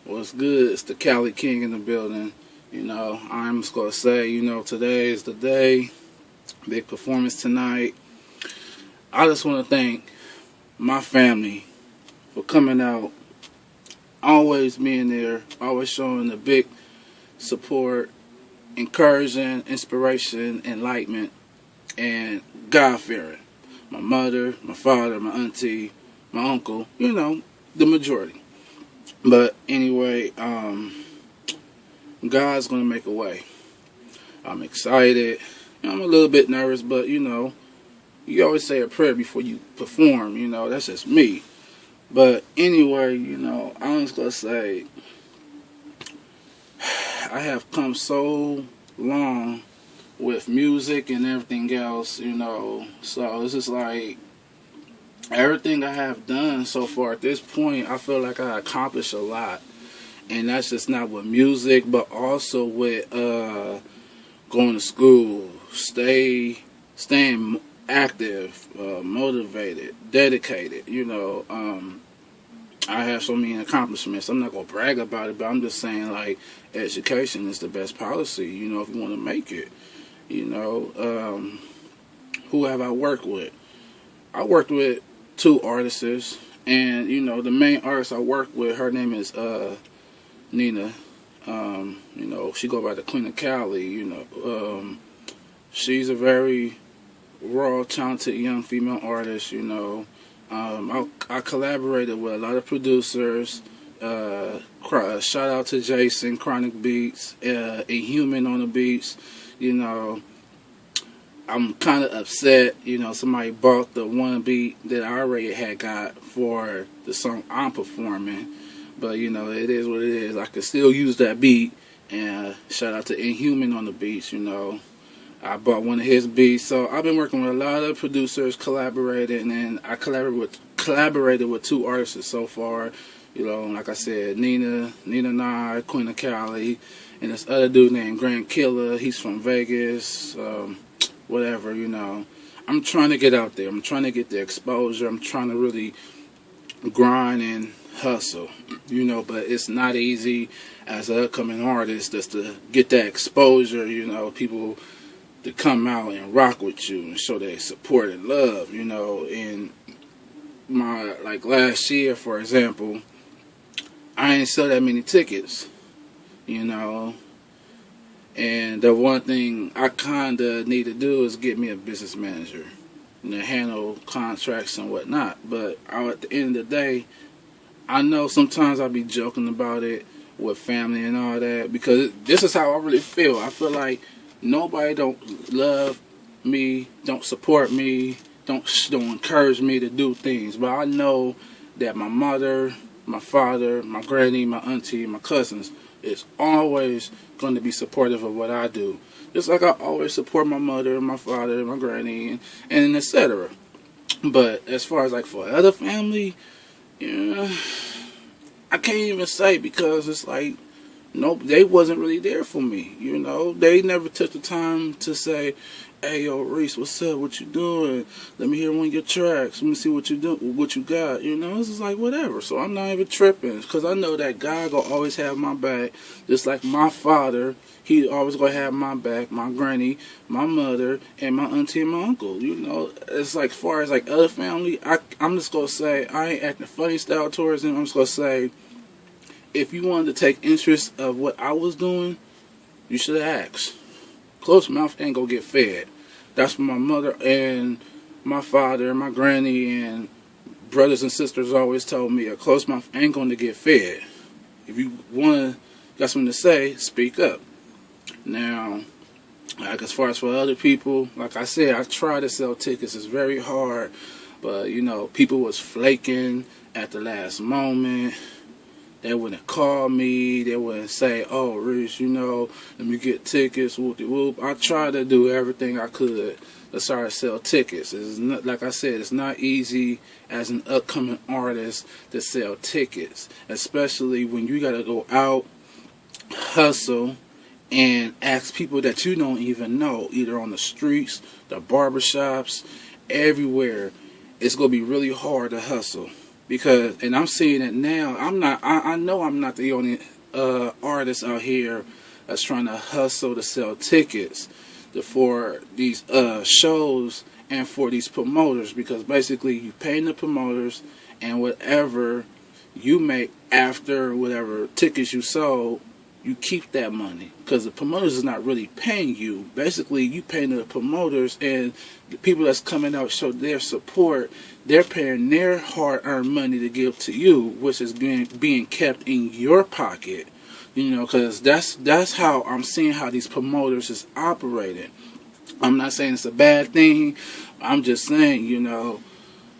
What's good? It's the Cali King in the building. I'm just going to say, today is the day. Big performance tonight. I just want to thank my family for coming out, always being there, always showing the big support, encouraging, inspiration, enlightenment, and God-fearing. My mother, my father, my auntie, my uncle, the majority. But anyway, God's going to make a way. I'm excited. I'm a little bit nervous, but you always say a prayer before you perform, that's just me. But anyway, I'm just going to say I have come so long with music and everything else, so it's just like everything I have done so far at this point, I feel like I accomplished a lot. And that's just not with music, but also with going to school, staying active, motivated, dedicated. I have so many accomplishments. I'm not going to brag about it, but I'm just saying, like, education is the best policy, if you want to make it. Who have I worked with? I worked with 2 artists, and the main artist I work with, her name is Nina. She go by the Queen of Cali. She's a very raw, talented young female artist. I collaborated with a lot of producers. Shout out to Jason, Chronic Beats, Inhuman on the beats. I'm kind of upset, somebody bought the one beat that I already had got for the song I'm performing. But, it is what it is. I could still use that beat. And shout out to Inhuman on the beats, I bought one of his beats. So I've been working with a lot of producers, collaborating, and I collaborated with 2 artists so far. Like I said, Nina Nye, Queen of Cali, and this other dude named Grand Killer. He's from Vegas. Whatever, I'm trying to get out there. I'm trying to get the exposure. I'm trying to really grind and hustle, but it's not easy as an upcoming artist just to get that exposure, people to come out and rock with you and show their support and love, and last year, for example, I ain't sell that many tickets, and the one thing I kind of need to do is get me a business manager and handle contracts and whatnot. But at the end of the day, I know sometimes I'll be joking about it with family and all that because this is how I really feel. I feel like nobody don't love me, don't support me, don't encourage me to do things. But I know that my mother, my father, my granny, my auntie, my cousins is always going to be supportive of what I do. Just like I always support my mother, my father, my granny, and etc. But as far as like for other family, I can't even say because it's like, nope, they wasn't really there for me. They never took the time to say, "Hey, yo, Reese, what's up? What you doing? Let me hear one of your tracks. Let me see what you do, what you got." It's just like whatever. So I'm not even tripping because I know that God gonna always have my back. Just like my father, he always gonna have my back. My granny, my mother, and my auntie and my uncle. It's like as far as like other family, I'm just gonna say I ain't acting funny style towards them. I'm just gonna say if you wanted to take interest of what I was doing, you should have asked. Closed mouth ain't gonna get fed. That's what my mother and my father and my granny and brothers and sisters always told me. A closed mouth ain't gonna get fed. If you got something to say, speak up. Now, like as far as for other people, like I said, I try to sell tickets. It's very hard, but people was flaking at the last moment. They wouldn't call me. They wouldn't say, "Oh, Reese, let me get tickets." Whoop de whoop. I tried to do everything I could to start to sell tickets. It's not, like I said, it's not easy as an upcoming artist to sell tickets, especially when you got to go out, hustle, and ask people that you don't even know, either on the streets, the barbershops, everywhere. It's gonna be really hard to hustle. because, and I'm seeing it now. I know I'm not the only artist out here that's trying to hustle to sell tickets for these shows and for these promoters, because basically you paying the promoters, and whatever you make after whatever tickets you sold, you keep that money, because the promoters is not really paying you. Basically, you paying the promoters, and the people that's coming out show their support. They're paying their hard-earned money to give to you, which is being kept in your pocket. Because that's how I'm seeing how these promoters is operating. I'm not saying it's a bad thing. I'm just saying,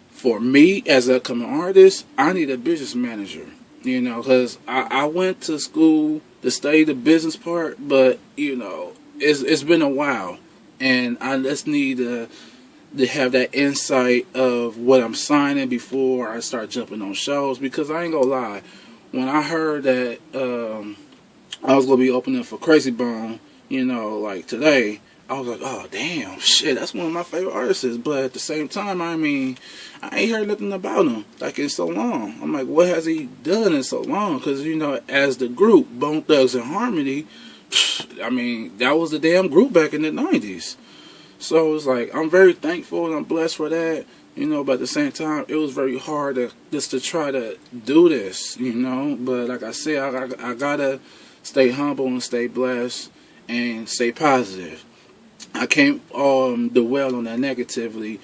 for me as a upcoming artist, I need a business manager. Because I went to school to study the business part, but it's been a while, and I just need to have that insight of what I'm signing before I start jumping on shows. Because I ain't gonna lie, when I heard that I was gonna be opening for Crazy Bone, like today, I was like, oh damn, shit, that's one of my favorite artists. But at the same time, I ain't heard nothing about him like in so long. I'm like, what has he done in so long? Because as the group Bone Thugs and Harmony, that was the damn group back in the '90s. So it's like, I'm very thankful and I'm blessed for that. But at the same time, it was very hard to try to do this. But like I said, I gotta stay humble and stay blessed and stay positive. I can't dwell on that negatively.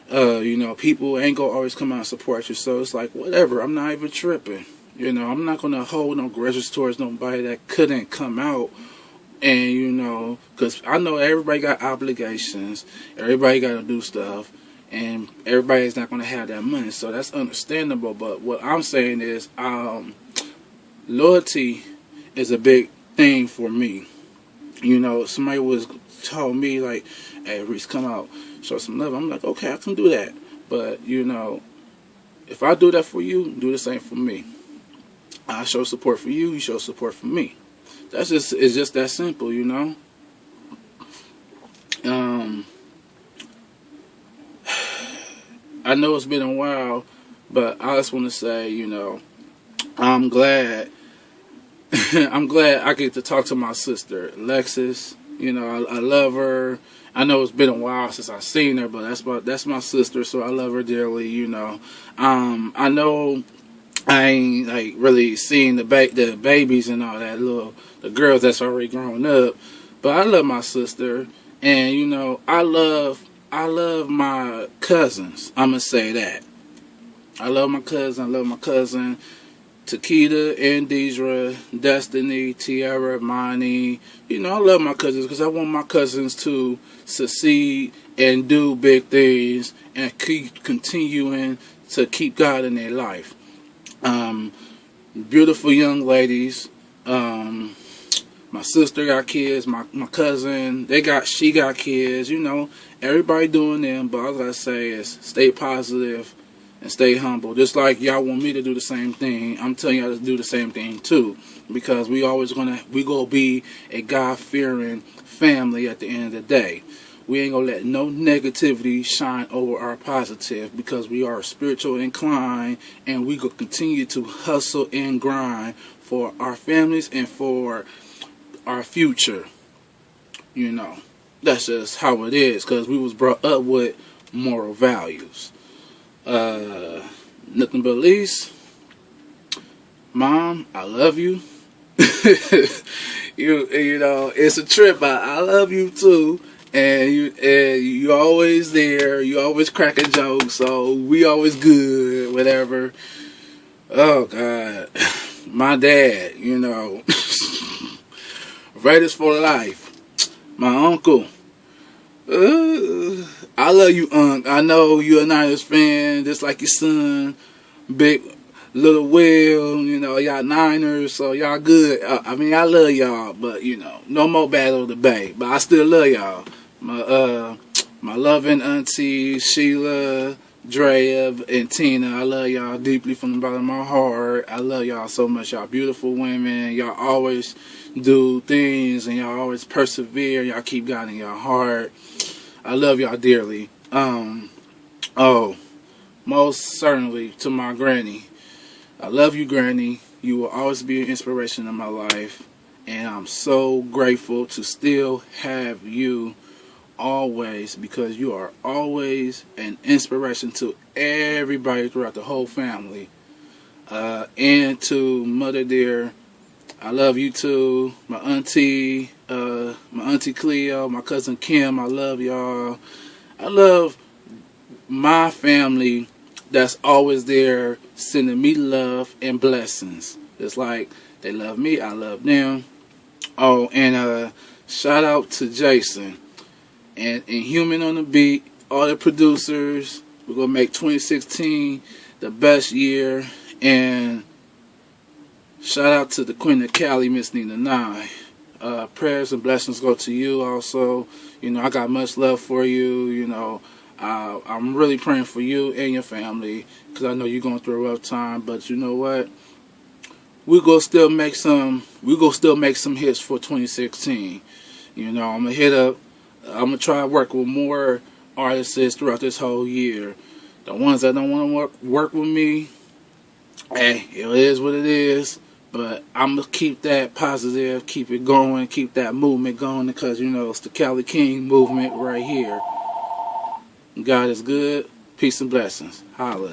People ain't gonna always come out and support you, so it's like, whatever. I'm not even tripping. I'm not gonna hold no grudges towards nobody that couldn't come out. And because I know everybody got obligations, everybody got to do stuff, and everybody's not gonna have that money, so that's understandable. But what I'm saying is, loyalty is a big thing for me. Somebody told me like, hey, Reese, come out, show some love. I'm like, okay, I can do that. But if I do that for you, do the same for me. I show support for you, you show support for me. It's just that simple. I know it's been a while, but I just want to say, I'm glad I'm glad I get to talk to my sister, Alexis. I love her. I know it's been a while since I've seen her, but that's my sister, so I love her dearly. I know I ain't like really seeing the babies and all that, the girls that's already grown up, but I love my sister, and I love my cousins. I'm gonna say that. I love my cousin. I love my cousin Takeda and Deidre, Destiny, Tiara, Monty. I love my cousins because I want my cousins to succeed and do big things and keep continuing to keep God in their life. Beautiful young ladies. My sister got kids. My cousin, she got kids. Everybody doing them. But all I gotta say is stay positive and stay humble. Just like y'all want me to do the same thing, I'm telling y'all to do the same thing too. Because we gonna be a God-fearing family at the end of the day. We ain't gonna let no negativity shine over our positive, because we are spiritual inclined, and we gonna continue to hustle and grind for our families and for our future. That's just how it is, because we was brought up with moral values. Nothing but least, Mom, I love you. It's a trip. I love you too, and you always there. You always cracking jokes, so we always good. Whatever. Oh God, my dad. Raiders for life. My uncle. I love you, Unc. I know you're a Niners fan, just like your son, Big Little Will. Y'all Niners, so y'all good. I love y'all, but no more Battle of the Bay. But I still love y'all. My loving auntie Sheila, Drea, and Tina. I love y'all deeply from the bottom of my heart. I love y'all so much. Y'all beautiful women. Y'all always do things, and y'all always persevere. Y'all keep God in your heart. I love y'all dearly. most certainly to my granny. I love you, Granny. You will always be an inspiration in my life. And I'm so grateful to still have you always, because you are always an inspiration to everybody throughout the whole family. And to Mother Dear, I love you too. My auntie Cleo, my cousin Kim, I love y'all. I love my family that's always there sending me love and blessings. It's like they love me, I love them. Oh, and shout out to Jason and Human on the Beat, all the producers. We're going to make 2016 the best year. And shout out to the Queen of Cali, Miss Nina Nye. Prayers and blessings go to you also. You know, I got much love for you. You know, I'm really praying for you and your family, because I know you're going through a rough time. But you know what? We gonna still make some hits for 2016. You know, I'm gonna try to work with more artists throughout this whole year. The ones that don't want to work with me, hey, it is what it is. But I'm gonna keep that positive, keep it going, keep that movement going, because you know it's the Cali King movement right here. God is good. Peace and blessings. Holla.